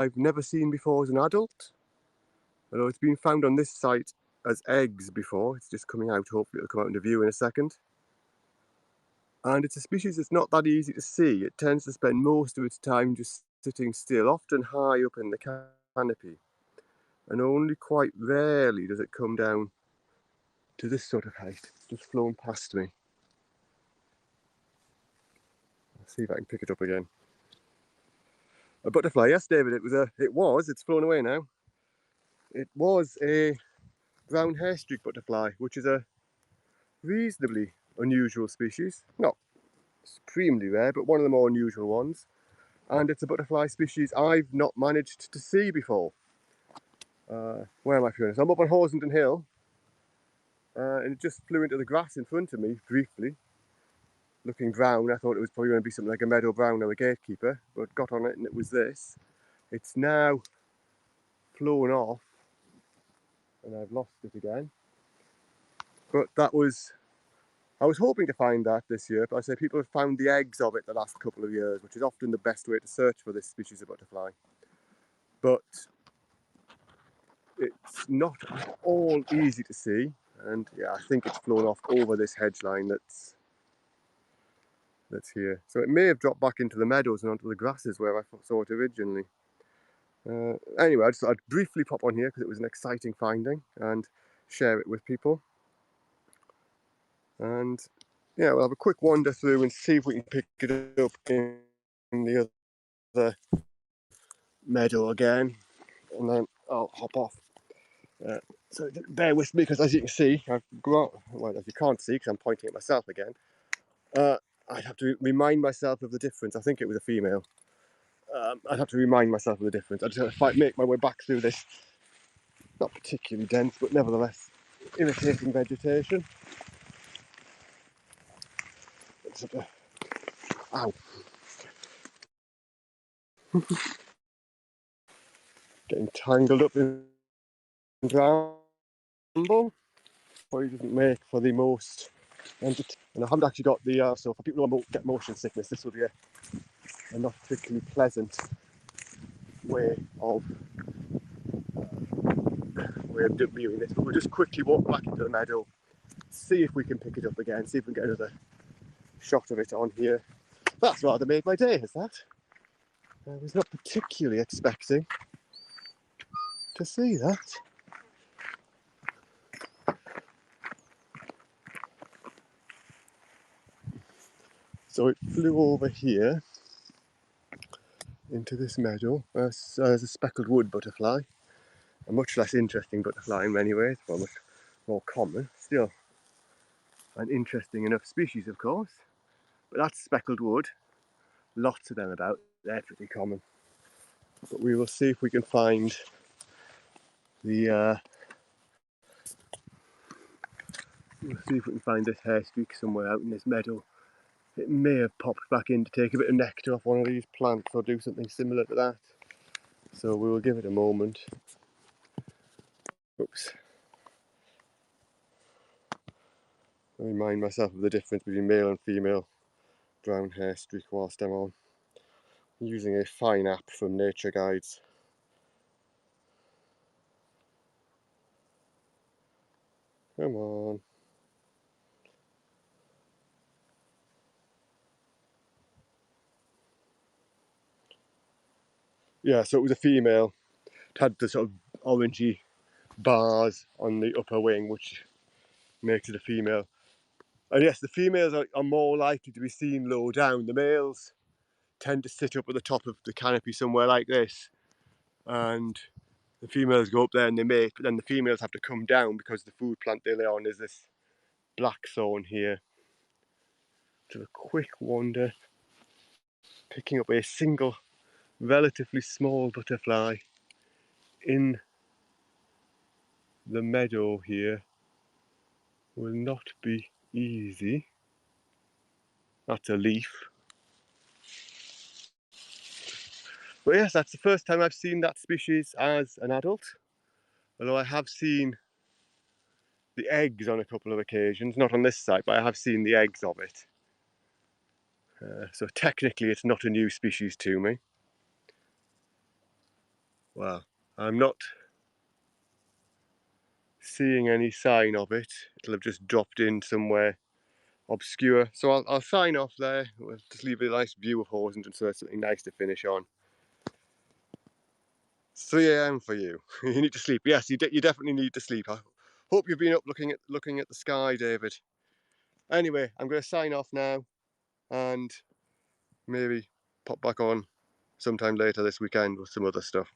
I've never seen before as an adult. Although it's been found on this site as eggs before. It's just coming out. Hopefully it'll come out into view in a second. And it's a species that's not that easy to see. It tends to spend most of its time just sitting still, often high up in the canopy. And only quite rarely does it come down to this sort of height. It's just flown past me. Let's see if I can pick it up again. A butterfly, yes, David, it's flown away now. It was a brown hair-streak butterfly, which is a reasonably unusual species. Not supremely rare, but one of the more unusual ones. And it's a butterfly species I've not managed to see before. Where am I feeling? So I'm up on Horsenden Hill, and it just flew into the grass in front of me briefly, looking brown. I thought it was probably going to be something like a meadow brown or a gatekeeper, but got on it and it was this. It's now flown off, and I've lost it again. But I was hoping to find that this year, but I say people have found the eggs of it the last couple of years, which is often the best way to search for this species of butterfly. But it's not at all easy to see, and yeah, I think it's flown off over this hedge line that's here. So it may have dropped back into the meadows and onto the grasses where I saw it originally. Anyway, I just thought I'd briefly pop on here because it was an exciting finding and share it with people. And yeah, we'll have a quick wander through and see if we can pick it up in the other meadow again, and then I'll hop off. So bear with me, because as you can see, as you can't see because I'm pointing at myself again, I'd have to remind myself of the difference. I think it was a female. I'd have to remind myself of the difference. I'd just have to make my way back through this, not particularly dense, but nevertheless irritating vegetation. Ow. Getting tangled up in bramble probably doesn't make for the most entertaining. And I haven't actually got the, so for people who get motion sickness, this will be a not particularly pleasant way of viewing this. But we'll just quickly walk back into the meadow, see if we can pick it up again, see if we can get another shot of it on here. That's rather made my day, is that? I was not particularly expecting to see that. So it flew over here into this meadow as a speckled wood butterfly, a much less interesting butterfly in many ways, but much more common. Still an interesting enough species, of course, but that's speckled wood. Lots of them about, they're pretty common. But we will see if we can find the this hair streak somewhere out in this meadow. It may have popped back in to take a bit of nectar off one of these plants or do something similar to that. So we will give it a moment. Oops. I remind myself of the difference between male and female brown hair streak whilst I'm on. I'm using a fine app from Nature Guides. Come on. Yeah, so it was a female. It had the sort of orangey bars on the upper wing, which makes it a female. And yes, the females are more likely to be seen low down. The males tend to sit up at the top of the canopy somewhere like this, and the females go up there and they mate, but then the females have to come down because the food plant they lay on is this blackthorn here. So a quick wander, picking up a single relatively small butterfly in the meadow here will not be easy. That's a leaf. But yes, that's the first time I've seen that species as an adult, although I have seen the eggs on a couple of occasions, not on this site, but I have seen the eggs of it. So technically it's not a new species to me. well, I'm not seeing any sign of it. It'll have just dropped in somewhere obscure. So I'll sign off there. We'll just leave a nice view of Horsenden so there's something nice to finish on. 3 a.m. for you. You need to sleep. Yes, you definitely need to sleep. I hope you've been up looking at the sky, David. Anyway, I'm going to sign off now and maybe pop back on sometime later this weekend with some other stuff.